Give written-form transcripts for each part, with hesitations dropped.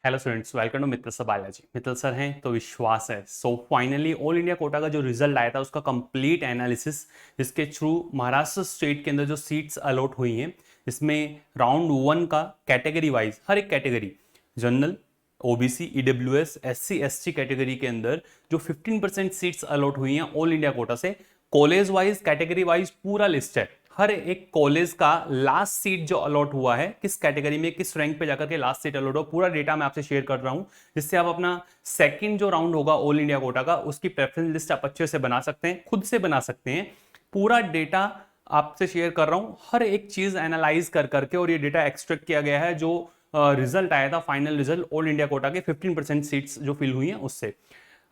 Hello students, welcome to Mittal sir biology. Mittal sir हैं तो विश्वास है। So finally all India quota का जो रिजल्ट आया था उसका कंप्लीट एनालिसिस, जिसके थ्रू महाराष्ट्र स्टेट के अंदर जो सीट्स अलॉट हुई हैं, इसमें राउंड 1 का कैटेगरी वाइज हर एक category, general, OBC, EWS, SC, ST category के अंदर जो 15% सीट्स अलॉट हुई हैं ऑल इंडिया कोटा से, कॉलेज वाइज कैटेगरी वाइज पूरा लिस्ट है। हर एक कॉलेज का लास्ट सीट जो अलॉट हुआ है, किस कैटेगरी में किस रैंक पे जाकर के लास्ट सीट अलॉट हो, पूरा डेटा मैं आपसे शेयर कर रहा हूं, जिससे आप अपना सेकंड जो राउंड होगा ऑल इंडिया कोटा का, उसकी प्रेफरेंस लिस्ट आप अच्छे से बना सकते हैं, खुद से बना सकते हैं। पूरा डेटा आपसे शेयर कर रहा हूं, हर एक चीज एनालाइज कर करके, और ये डेटा एक्सट्रैक्ट किया गया है जो रिजल्ट आया था, final result all India Kota के 15% सीट्स जो फिल हुई हैं उससे।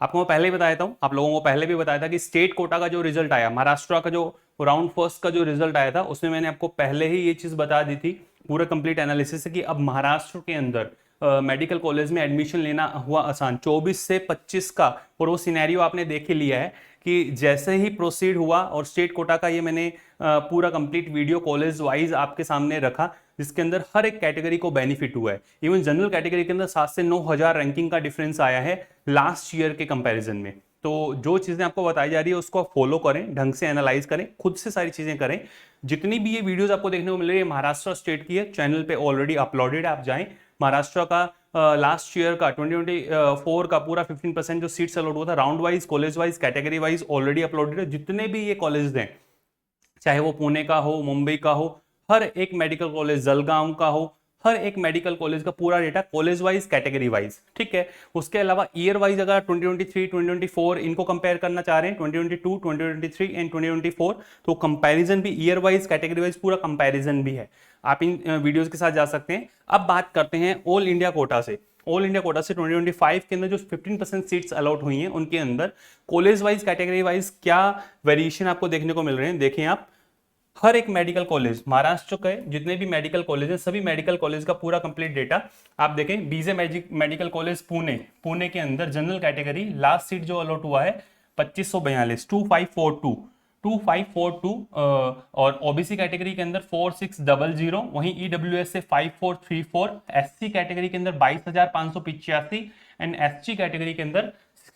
आपको मैं पहले ही बताया था, आप लोगों को पहले भी बताया था कि स्टेट कोटा का जो रिजल्ट आया, महाराष्ट्र का जो राउंड फर्स्ट का जो रिजल्ट आया था, उसमें मैंने आपको पहले ही ये चीज बता दी थी पूरा कंप्लीट एनालिसिस है कि अब महाराष्ट्र के अंदर मेडिकल कॉलेज में एडमिशन लेना हुआ आसान 24 से 25 का। और वो सिनेरियो आपने देख ही लिया है कि जैसे ही प्रोसीड हुआ, और स्टेट कोटा का ये मैंने पूरा कंप्लीट वीडियो कॉलेज वाइज आपके सामने रखा, जिसके अंदर हर एक कैटेगरी को बेनिफिट हुआ है। इवन जनरल कैटेगरी के अंदर 7 से 9,000 रैंकिंग का डिफरेंस आया है लास्ट ईयर के कंपैरिजन में। तो जो चीजें आपको बताई जा रही है उसको फॉलो करें, ढंग से एनालाइज करें, खुद से सारी चीजें करें। जितनी भी ये वीडियोस आपको देखने को मिल रही है महाराष्ट्र स्टेट की है, चैनल पे ऑलरेडी अपलोडेड, आप जाएं। महाराष्ट्र का लास्ट ईयर का 2024 का पूरा 15% जो सीट्स अलॉट हुआ था, round wise, college wise, category wise already uploaded है। जितने भी ये कॉलेज हैं, चाहे वो पुणे का हो, मुंबई का हो, हर एक मेडिकल कॉलेज, जलगांव का हो, हर एक मेडिकल कॉलेज का पूरा data college wise, category wise, ठीक है। उसके अलावा ईयर वाइज अगर 2023 2024 इनको कंपेयर करना चाह रहे हैं, 2022 2023 एंड 2024, तो कंपैरिजन भी ईयर वाइज, कैटेगरी वाइज पूरा कंपैरिजन भी है, आप इन वीडियोस के साथ जा सकते हैं। अब बात करते हैं ऑल इंडिया कोटा से। ऑल इंडिया कोटा से 2025 के अंदर जो 15% सीट्स अलॉट हुई हैं, उनके अंदर कॉलेज वाइज, कैटेगरी वाइज क्या वेरिएशन आपको देखने को मिल रहे हैं, देखें आप। हर एक मेडिकल कॉलेज, महाराष्ट्र के जितने भी मेडिकल कॉलेज हैं, सभी मेडिकल कॉलेज का पूरा कंप्लीट डेटा आप देखें। BJ medical college Pune, Pune के अंदर जनरल कैटेगरी लास्ट सीट जो अलॉट हुआ है 2542, 2542, और ओबीसी कैटेगरी के अंदर 4600, वहीं ईडब्ल्यूएस से 5434, एससी कैटेगरी के अंदर 22,585 एंड एसटी कैटेगरी के अंदर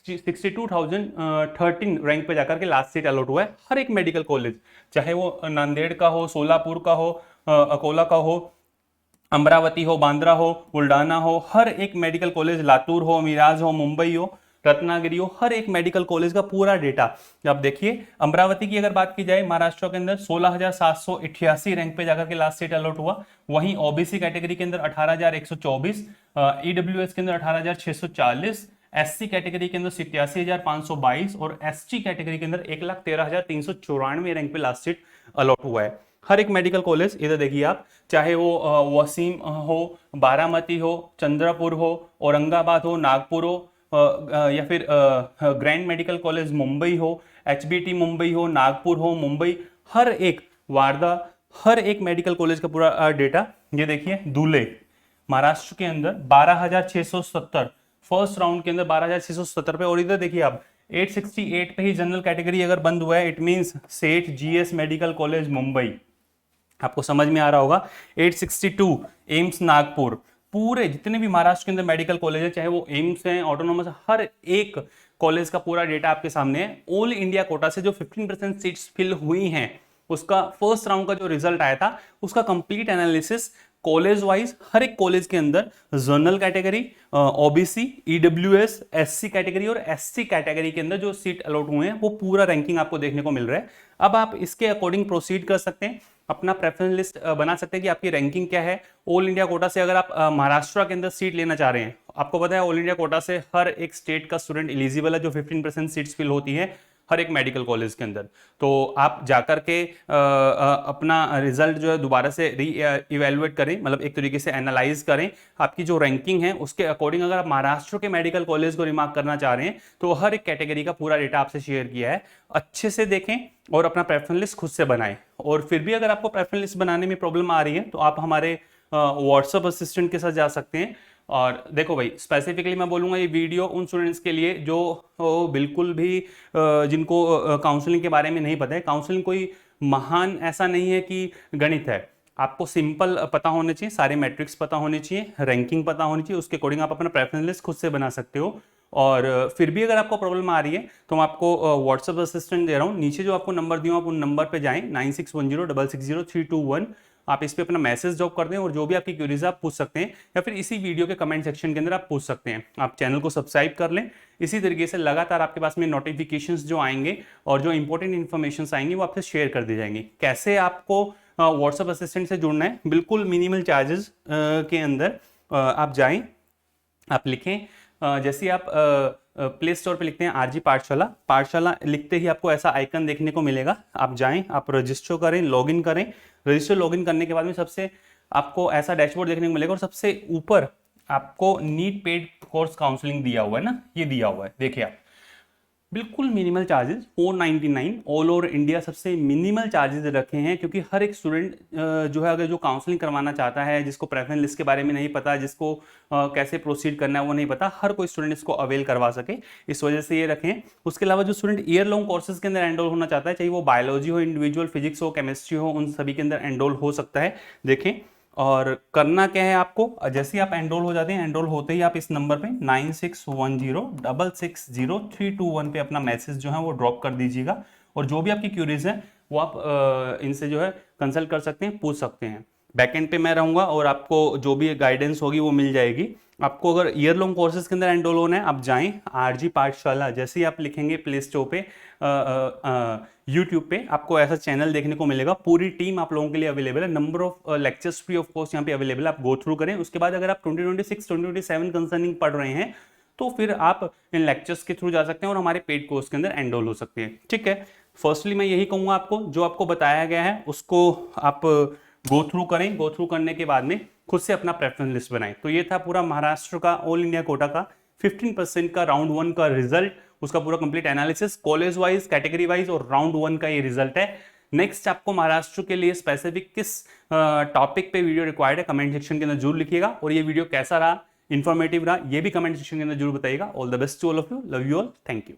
62,013 रैंक पे जाकर के लास्ट सीट अलॉट हुआ है। हर एक मेडिकल कॉलेज, चाहे वो नांदेड़ का हो, सोलापुर का हो, अकोला का हो, अमरावती हो, बांद्रा हो, बुल्डाना हो, हर एक मेडिकल कॉलेज, लातूर हो, मिराज हो, मुंबई हो, रत्नागिरी हो, हर एक मेडिकल कॉलेज का पूरा डेटा अब देखिए। अमरावती की अगर बात की जाए, महाराष्ट्र के अंदर 16,788 रैंक पे जाकर के लास्ट सीट अलॉट हुआ। वहीं ओबीसी कैटेगरी के अंदर 18,124, ईडब्ल्यूएस के अंदर 18,640, एससी कैटेगरी के अंदर 87,522 और एसटी कैटेगरी के अंदर 1,13,394 रैंक पे लास्ट सीट अलॉट हुआ है। हर एक मेडिकल कॉलेज इधर देखिए आप, चाहे वो वसीम हो, बारामती हो, चंद्रपुर हो, औरंगाबाद हो, नागपुर हो, या फिर ग्रैंड मेडिकल कॉलेज मुंबई हो, एचबीटी मुंबई हो, नागपुर हो, मुंबई, हर एक वारदा, हर एक मेडिकल कॉलेज का पूरा डेटा ये देखिए। धुले महाराष्ट्र के अंदर 12,670, फर्स्ट राउंड के अंदर 12,670 पे। और इधर देखिए आप 868 पे ही जनरल कैटेगरी अगर बंद हुआ है, इट मींस सेठ जीएस मेडिकल कॉलेज मुंबई, आपको समझ में आ रहा होगा। 862 एम्स नागपुर, पूरे जितने भी महाराष्ट्र के अंदर मेडिकल कॉलेज है, चाहे वो एम्स हैं, ऑटोनोमस, हर एक कॉलेज का पूरा डेटा आपके सामने है। ऑल इंडिया कोटा से जो 15% सीट्स फिल हुई हैं, उसका फर्स्ट राउंड का जो रिजल्ट आया था, उसका कंप्लीट एनालिसिस कॉलेज वाइज, हर एक कॉलेज के अंदर general category, OBC, EWS, SC category और एसटी कैटेगरी के अंदर जो सीट अलॉट हुए हैं, वो पूरा रैंकिंग आपको देखने को मिल रहा है। अब आप इसके अकॉर्डिंग प्रोसीड कर सकते हैं, अपना प्रेफरेंस लिस्ट बना सकते हैं कि आपकी रैंकिंग क्या है। ऑल इंडिया कोटा से अगर आप महाराष्ट्र के अंदर सीट लेना चाह रहे हैं, आपको पता है ऑल इंडिया कोटा से हर एक स्टेट का स्टूडेंट एलिजिबल है, जो 15% सीट्स फिल होती है हर एक मेडिकल कॉलेज के अंदर। तो आप जाकर के अपना रिजल्ट जो है दोबारा से री इवेलुएट करें, मतलब एक तरीके से एनालाइज करें आपकी जो रैंकिंग है उसके अकॉर्डिंग। अगर आप महाराष्ट्र के मेडिकल कॉलेज को रिमार्क करना चाह रहे हैं, तो हर एक कैटेगरी का पूरा डेटा आपसे शेयर किया है, अच्छे से देखें और अपना प्रेफरेंस लिस्ट खुद से बनाएं। और फिर भी अगर आपको प्रेफरेंस लिस्ट बनाने में प्रॉब्लम आ रही है, तो आप हमारे व्हाट्सएप असिस्टेंट के साथ जा सकते हैं। और देखो भाई, स्पेसिफिकली मैं बोलूँगा ये वीडियो उन स्टूडेंट्स के लिए जो बिल्कुल भी जिनको काउंसलिंग के बारे में नहीं पता है। काउंसलिंग कोई महान ऐसा नहीं है कि गणित है, आपको सिंपल पता होने चाहिए, सारे मैट्रिक्स पता होने चाहिए, रैंकिंग पता होनी चाहिए, उसके अकॉर्डिंग आप अपना प्रेफरेंस लिस्ट खुद से बना सकते हो। और फिर भी अगर आपको प्रॉब्लम आ रही है तो मैं आपको व्हाट्सएप असिस्टेंट दे रहा हूँ, नीचे जो आपको नंबर दिया आप उन नंबर पे जाएं 9610660321। आप इस पे अपना मैसेज ड्रॉप कर दें और जो भी आपकी क्वेरीज आप पूछ सकते हैं, या फिर इसी वीडियो के कमेंट सेक्शन के अंदर आप पूछ सकते हैं। आप चैनल को सब्सक्राइब कर लें, इसी तरीके से लगातार आपके पास में नोटिफिकेशंस जो आएंगे और जो इंपॉर्टेंट इन्फॉर्मेशन आएंगी वो आपसे शेयर कर दी जाएंगी। कैसे आपको व्हाट्सएप असिस्टेंट से जुड़ना है, बिल्कुल मिनिमल चार्जेस के अंदर आप जाएं, आप लिखें जैसे ही आप प्ले स्टोर पे लिखते हैं आरजी पाठशाला, पाठशाला लिखते ही आपको ऐसा आइकन देखने को मिलेगा। आप जाएं, आप रजिस्टर करें, लॉगिन करें। रजिस्टर लॉगिन करने के बाद में सबसे आपको ऐसा डैशबोर्ड देखने को मिलेगा और सबसे ऊपर आपको नीट पेड कोर्स काउंसलिंग दिया हुआ है ना, ये दिया हुआ है, देखिए आप बिल्कुल minimal charges 499 all over India सबसे मिनिमल चार्जेस रखे हैं, क्योंकि हर एक स्टूडेंट जो है अगर जो काउंसलिंग करवाना चाहता है, जिसको प्रेफरेंस लिस्ट के बारे में नहीं पता, जिसको कैसे प्रोसीड करना है वो नहीं पता, हर कोई स्टूडेंट इसको अवेल करवा सके, इस वजह से ये रखें। उसके अलावा जो स्टूडेंट ईयर लॉन्ग कोर्सेज के अंदर एनरोल होना चाहता है, चाहे वो बायोलॉजी हो, इंडिविजुअल फिजिक्स हो, केमिस्ट्री हो, उन सभी के अंदर एनरोल हो सकता है। देखें और करना क्या है आपको, जैसे ही आप एनरोल हो जाते हैं, एनरोल होते ही आप इस नंबर पे 9610660321 पे अपना मैसेज जो है वो ड्रॉप कर दीजिएगा और जो भी आपकी क्यूरीज है वो आप इनसे जो है कंसल्ट कर सकते हैं, पूछ सकते हैं। बैकएंड पे मैं रहूंगा और आपको जो भी गाइडेंस होगी वो मिल जाएगी। आपको अगर ईयर लॉन्ग कोर्सेज के अंदर एनरोल होना है, आप जाएं आरजी पाठशाला, जैसे ही आप लिखेंगे प्ले स्टोर पे यूट्यूब पे आपको ऐसा चैनल देखने को मिलेगा। पूरी टीम आप लोगों के लिए अवेलेबल है, number of lectures free of cost यहाँ पे अवेलेबल है, आप गो थ्रू करें। उसके बाद अगर आप 2026 2027 कंसर्निंग पढ़ रहे हैं तो फिर आप इन लेक्चर्स के थ्रू जा सकते हैं और हमारे पेड कोर्स के अंदर एनरोल हो सकते हैं। ठीक है, फर्स्टली मैं यही कहूंगा आपको, जो आपको बताया गया है उसको आप गो थ्रू करें, गो थ्रू करने के बाद में खुद से अपना प्रेफरेंस लिस्ट बनाएं। तो ये था पूरा महाराष्ट्र का ऑल इंडिया कोटा का 15% का राउंड 1 का रिजल्ट, उसका पूरा complete analysis college wise, category wise और राउंड 1 का ये रिजल्ट है। नेक्स्ट आपको महाराष्ट्र के लिए स्पेसिफिक किस टॉपिक पे वीडियो रिक्वायर्ड है, कमेंट सेक्शन के अंदर जरूर लिखिएगा। और ये वीडियो कैसा रहा, इंफॉर्मेटिव रहा, ये भी कमेंट सेक्शन के अंदर जरूर बताइएगा। All the best to all of you, love you all, thank you.